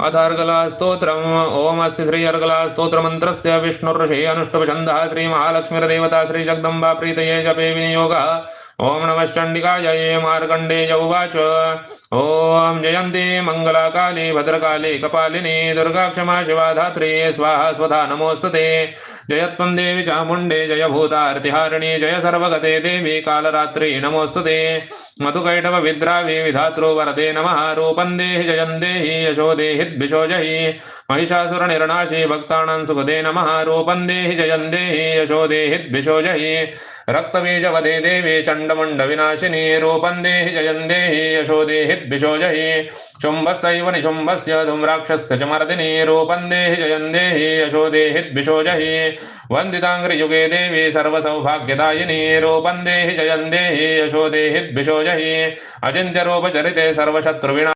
अथर्गलास्तोत्रम् ओम अस्य श्री अर्गलास्तोत्रमन्त्रस्य विष्णुर्षि अनुष्टुप्छन्दः श्रीमहालक्ष्मीर्देवता श्रीजगदम्बा प्रीतये जपे विनियोगः। ओम नमः चण्डिकायै मार्कण्डेय उवाच ओम जयन्ती मङ्गलाकाली भद्रकाली कपालिनी दुर्गा क्षमा शिवा धात्री स्वाहा स्वधा नमोऽस्तुते। जयत्वं देवी चामुण्डे जय भूतार्तिहारिणी जय सर्वगते देवी कालरात्रि नमोऽस्तुते। मधुकैटभ विद्रावी विधातृ वरदे नमः। रूपं देहि जयं देहि यशो देहि द्विषो जहि। महिषासुरनिर्नाशी भक्तानां सुखदे नमः। रूपं देहि जयं देहि यशो देहि द्विषो जहि। रक्तबीजवदे देवी चण्डमुण्डविनाशिनी रूपं देहि जयं देहि यशो देहि द्विषो जहि। शुम्भस्यैव निशुम्भस्य धूम्राक्षस्य च मर्दिनी रूपं देहि जयं देहि यशो देहि द्विषो जहि। वन्दिताङ्घ्रियुगे देवी सर्वसौभाग्यदायिनी रूपं देहि जयं देहि यशो देहि द्विषो जहि। अचिन्त्यरूपचरिते सर्वशत्रुविना